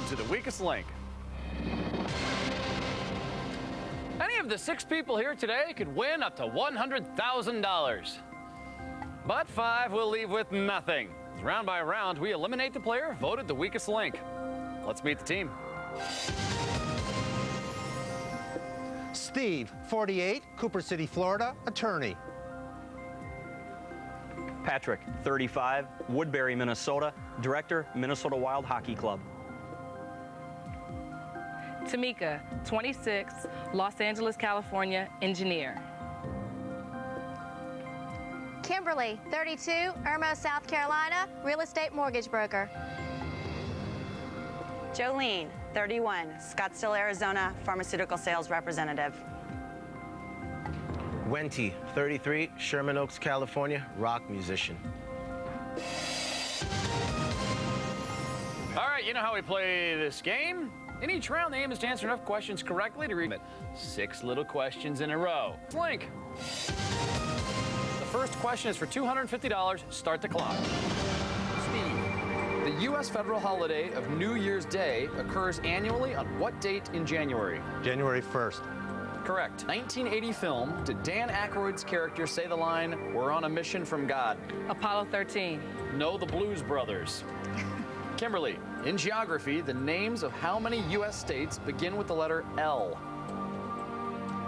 to the weakest link. Any of the 6 people here today could win up to $100,000. But 5 will leave with nothing. Round by round, we eliminate the player voted the weakest link. Let's meet the team. Steve, 48, Cooper City, Florida, attorney. Patrick, 35, Woodbury, Minnesota, director, Minnesota Wild Hockey Club. Tamika, 26, Los Angeles, California, engineer. Kimberly, 32, Irmo, South Carolina, real estate mortgage broker. Jolene, 31, Scottsdale, Arizona, pharmaceutical sales representative. Wenty, 33, Sherman Oaks, California, rock musician. All right, you know how we play this game? In each round, the aim is to answer enough questions correctly to read it. 6 little questions in a row. Link. The first question is for $250. Start the clock. Steve, the U.S. federal holiday of New Year's Day occurs annually on what date in January? January 1st. Correct. 1980 film, did Dan Aykroyd's character say the line, "We're on a mission from God"? Apollo 13. No, the Blues Brothers. Kimberly, in geography, the names of how many U.S. states begin with the letter L?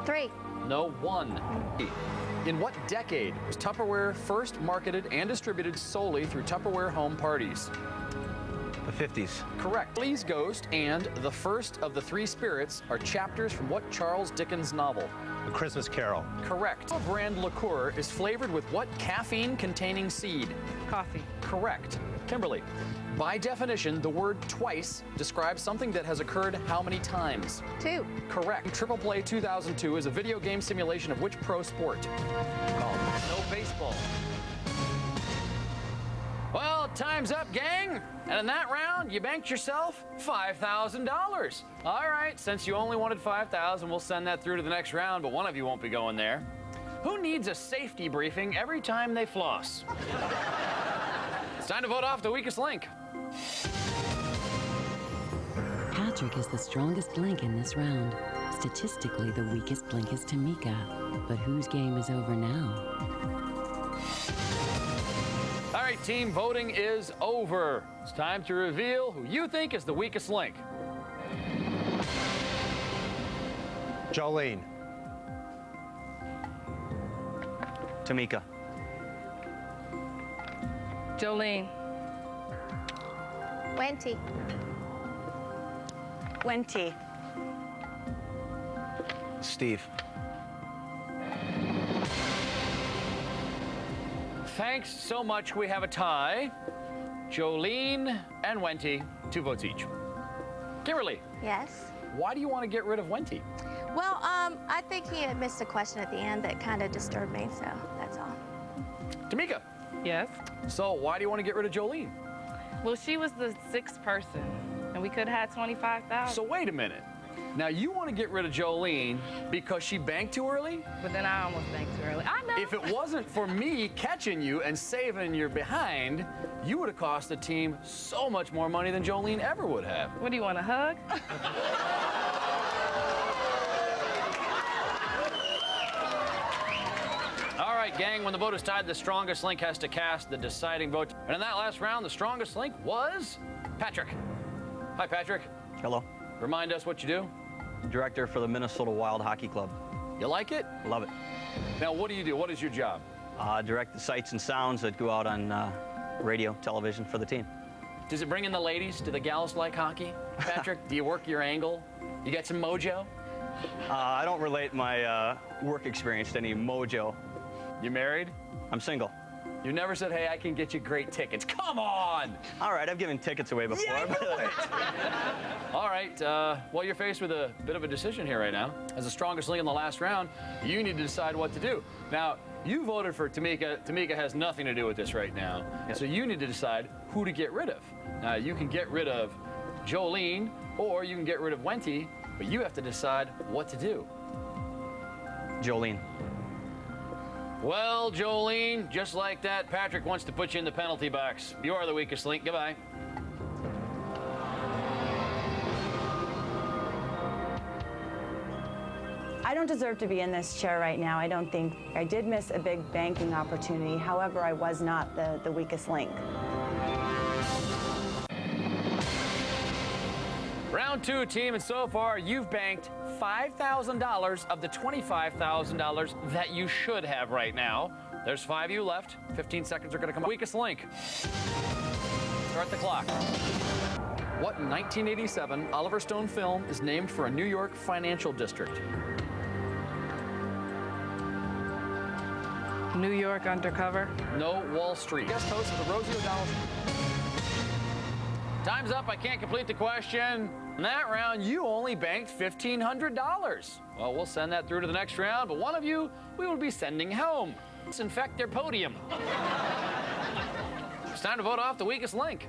3. No, 1. In what decade was Tupperware first marketed and distributed solely through Tupperware home parties? The 50s. Correct. Please Ghost and The First of the Three Spirits are chapters from what Charles Dickens novel? A Christmas Carol. Correct. A brand liqueur is flavored with what caffeine-containing seed? Coffee. Correct. Kimberly, by definition, the word twice describes something that has occurred how many times? 2. Correct. Triple Play 2002 is a video game simulation of which pro sport? Golf. No baseball. Well, time's up, gang. And in that round, you banked yourself $5,000. All right, since you only wanted $5,000, we'll send that through to the next round, but one of you won't be going there. Who needs a safety briefing every time they floss? It's time to vote off the weakest link. Patrick is the strongest link in this round. Statistically, the weakest link is Tamika. But whose game is over now? All right, team, voting is over. It's time to reveal who you think is the weakest link. Jolene. Tamika. Jolene. Wenty. Wenty. Steve. Thanks so much. We have a tie. Jolene and Wenty, 2 votes each. Kimberly, Yes. why do you want to get rid of Wenty? Well, I think he had missed a question at the end that kind of disturbed me, so that's all. Tamika, Yes. so why do you want to get rid of Jolene? Well, she was the 6th person, and we could have had 25,000. So wait a minute. Now you want to get rid of Jolene because she banked too early? But then I almost banked too early. I know. If it wasn't for me catching you and saving your behind, you would have cost the team so much more money than Jolene ever would have. What do you want, a hug? All right, gang, when the vote is tied, the strongest link has to cast the deciding vote. And in that last round, the strongest link was Patrick. Hi, Patrick. Hello. Remind us what you do. Director for the Minnesota Wild Hockey Club. You like it? Love it. Now, what do you do? What is your job? Direct the sights and sounds that go out on radio, television for the team. Does it bring in the ladies? Do the gals like hockey? Patrick, do you work your angle? You got some mojo? I don't relate my work experience to any mojo. You married? I'm single. You never said, hey, I can get you great tickets. Come on! All right, I've given tickets away before. All right, well, you're faced with a bit of a decision here right now. As the strongest link in the last round, you need to decide what to do. Now, you voted for Tamika. Tamika has nothing to do with this right now. Yep. So you need to decide who to get rid of. Now, you can get rid of Jolene, or you can get rid of Wenty, but you have to decide what to do. Jolene. Well, Jolene, just like that, Patrick wants to put you in the penalty box. You are the weakest link. Goodbye. I don't deserve to be in this chair right now. I don't think. I did miss a big banking opportunity. However, I was not the weakest link. Round 2, team, and so far you've banked $5,000 of the $25,000 that you should have right now. There's 5 of you left. 15 seconds are going to come up. Weakest link. Start the clock. What 1987 Oliver Stone film is named for a New York financial district? New York Undercover. No, Wall Street. Guest host of the Rosie O'Donnell Show. Time's up. I can't complete the question. In that round, you only banked $1,500. Well, we'll send that through to the next round, but one of you we will be sending home. Disinfect their podium. It's time to vote off the weakest link.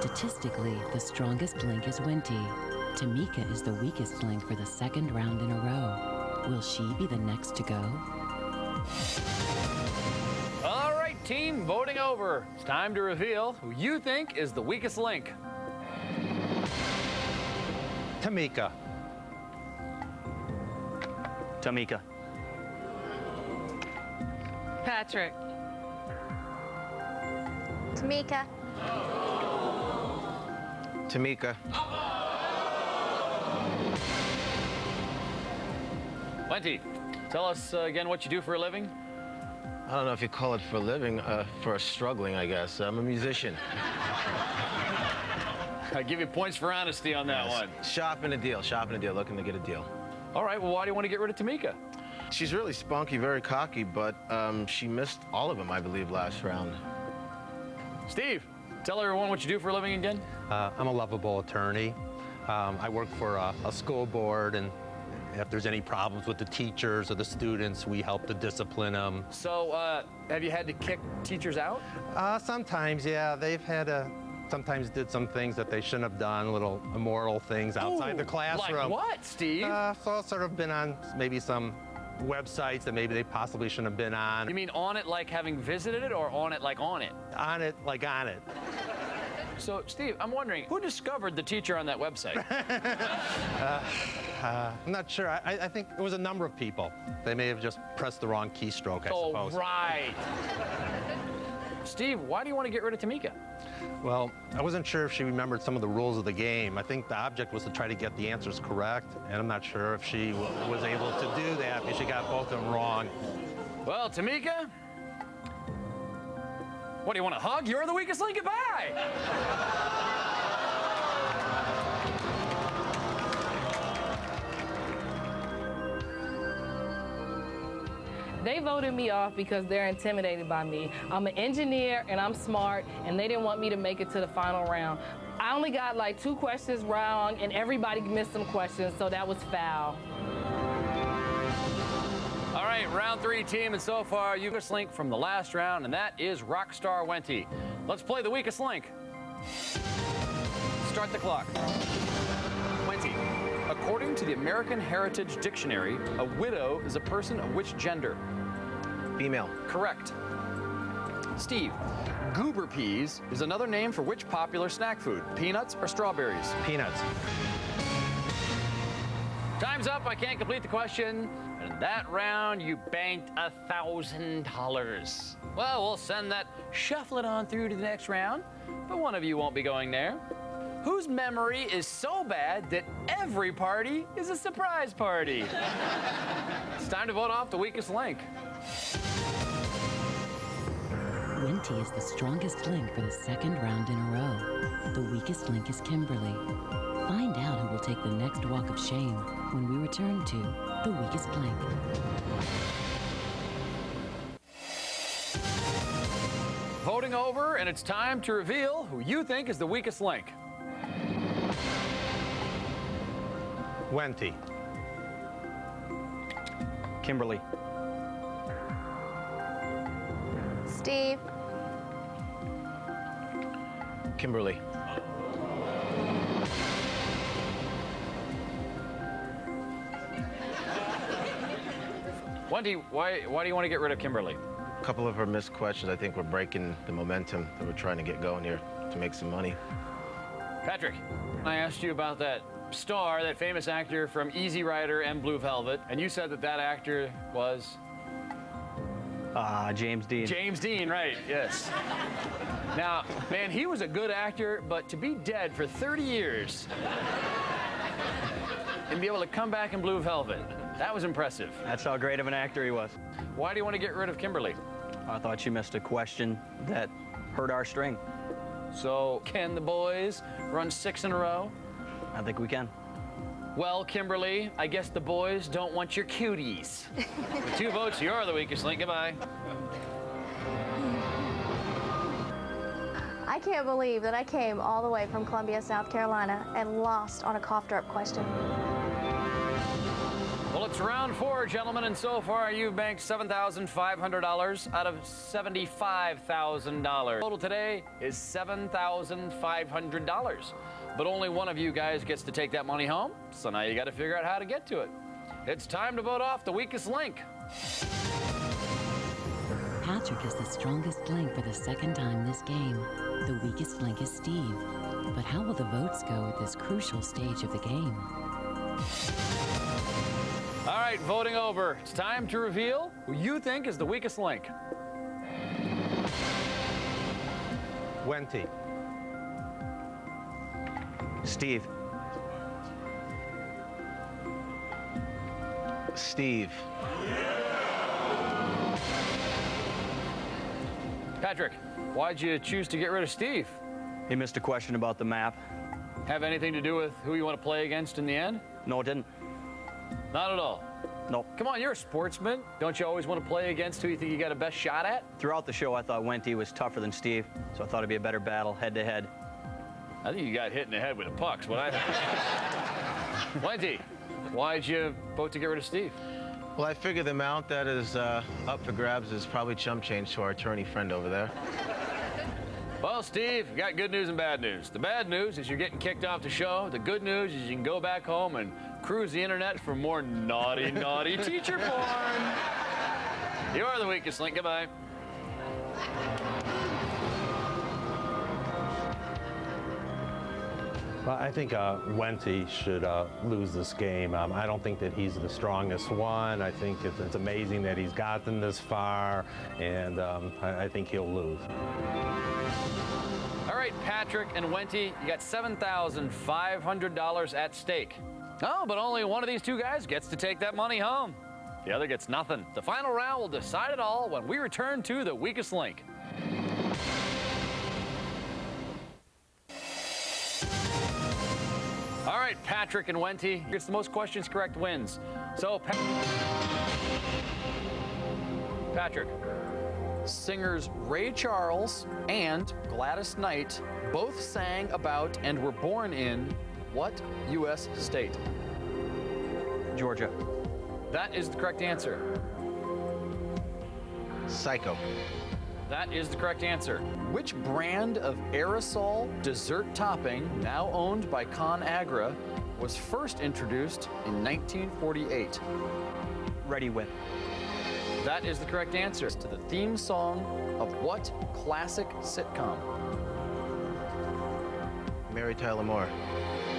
Statistically, the strongest link is Wenty. Tamika is the weakest link for the second round in a row. Will she be the next to go? All right, team, voting over. It's time to reveal who you think is the weakest link. Tamika. Tamika. Patrick. Tamika. Tamika. Wenty, tell us again what you do for a living. I don't know if you call it for a living, for struggling, I guess. I'm a musician. I give you points for honesty on that one. Shopping a deal, looking to get a deal. All right, well, why do you want to get rid of Tamika? She's really spunky, very cocky, but she missed all of them, I believe, last round. Steve, tell everyone what you do for a living again. I'm a lovable attorney. I work for a school board, and if there's any problems with the teachers or the students, we help to discipline them. So, have you had to kick teachers out? Sometimes, yeah, they've had sometimes did some things that they shouldn't have done, little immoral things outside the classroom. Like what, Steve? So I've sort of been on maybe some websites that maybe they possibly shouldn't have been on. You mean on it like having visited it, or on it like on it? On it, like on it. So, Steve, I'm wondering, who discovered the teacher on that website? I'm not sure. I think it was a number of people. They may have just pressed the wrong keystroke, I suppose. Oh, right. Steve, why do you want to get rid of Tamika? Well, I wasn't sure if she remembered some of the rules of the game. I think the object was to try to get the answers correct, and I'm not sure if she was able to do that because she got both of them wrong. Well, Tamika, what do you want, a hug? You're the weakest link. Goodbye. They voted me off because they're intimidated by me. I'm an engineer and I'm smart, and they didn't want me to make it to the final round. I only got like 2 questions wrong, and everybody missed some questions, so that was foul. All right, round 3, team, and so far you've got a link from the last round, and that is Rockstar Wenty. Let's play the weakest link. Start the clock. Wenty, according to the American Heritage Dictionary, a widow is a person of which gender? Female. Correct. Steve, goober peas is another name for which popular snack food? Peanuts or strawberries? Peanuts. Time's up. I can't complete the question. And in that round, you banked $1,000. Well, we'll send that shuffling on through to the next round, but one of you won't be going there. Whose memory is so bad that every party is a surprise party? It's time to vote off the weakest link. Wenty is the strongest link for the second round in a row. The weakest link is Kimberly. Find out who will take the next walk of shame when we return to The Weakest Link. Voting over, and it's time to reveal who you think is the weakest link. Wenty. Kimberly. Steve. Kimberly. Wenty, why do you want to get rid of Kimberly? A couple of her missed questions, I think, we're breaking the momentum that we're trying to get going here to make some money. Patrick, I asked you about that star, that famous actor from Easy Rider and Blue Velvet, and you said that that actor was? James Dean. James Dean, right, yes. Now, man, he was a good actor, but to be dead for 30 years and be able to come back in Blue Velvet, that was impressive. That's how great of an actor he was. Why do you want to get rid of Kimberly? I thought she missed a question that hurt our string. So, can the boys run 6 in a row? I think we can. Well, Kimberly, I guess the boys don't want your cuties. With 2 votes, you're the weakest link. Goodbye. I can't believe that I came all the way from Columbia, South Carolina, and lost on a cough drop question. Well, it's round 4, gentlemen, and so far you've banked $7,500 out of $75,000. Total today is $7,500. But only one of you guys gets to take that money home, so now you got to figure out how to get to it. It's time to vote off the weakest link. Patrick is the strongest link for the second time this game. The weakest link is Steve. But how will the votes go at this crucial stage of the game? All right, voting over. It's time to reveal who you think is the weakest link. Wenty. Steve. Steve. Patrick, why'd you choose to get rid of Steve? He missed a question about the map. Have anything to do with who you want to play against in the end? No, it didn't. Not at all. Nope. Come on, you're a sportsman. Don't you always want to play against who you think you got a best shot at? Throughout the show, I thought Wenty was tougher than Steve, so I thought it'd be a better battle head-to-head. I think you got hit in the head with a puck's what I think. Wenty, why'd you vote to get rid of Steve? Well, I figure the amount that is up for grabs is probably chump change to our attorney friend over there. Well, Steve, you got good news and bad news. The bad news is you're getting kicked off the show. The good news is you can go back home and cruise the internet for more naughty, naughty teacher porn. You are the weakest link. Goodbye. Well, I think Wenty should lose this game. I don't think that he's the strongest one. I think it's amazing that he's gotten this far, and I think he'll lose. All right, Patrick and Wenty, you got $7,500 at stake. Oh, but only one of these two guys gets to take that money home. The other gets nothing. The final round will decide it all when we return to the weakest link. All right, Patrick and Wenty, who gets the most questions correct wins. So, Patrick, singers Ray Charles and Gladys Knight both sang about and were born in what U.S. state? Georgia. That is the correct answer. Psycho. That is the correct answer. Which brand of aerosol dessert topping, now owned by ConAgra, was first introduced in 1948? Ready Whip. That is the correct answer to the theme song of what classic sitcom? Mary Tyler Moore.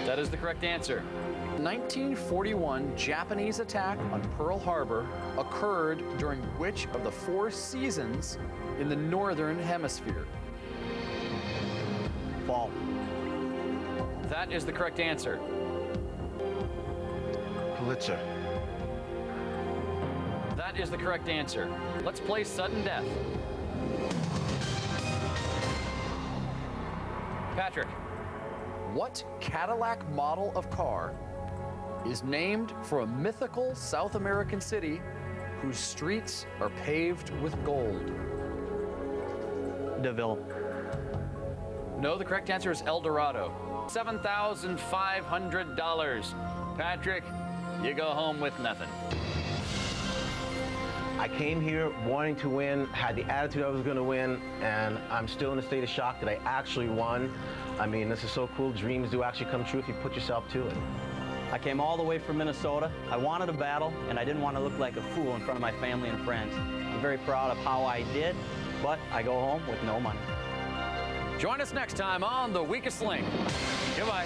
That is the correct answer. 1941 Japanese attack on Pearl Harbor occurred during which of the 4 seasons in the Northern Hemisphere? Fall. That is the correct answer. Pulitzer. That is the correct answer. Let's play sudden death. Patrick, what Cadillac model of car is named for a mythical South American city whose streets are paved with gold? DeVille. No, the correct answer is El Dorado. $7,500. Patrick, you go home with nothing. I came here wanting to win, had the attitude I was going to win, and I'm still in a state of shock that I actually won. I mean, this is so cool. Dreams do actually come true if you put yourself to it. I came all the way from Minnesota. I wanted a battle, and I didn't want to look like a fool in front of my family and friends. I'm very proud of how I did, but I go home with no money. Join us next time on The Weakest Link. Goodbye.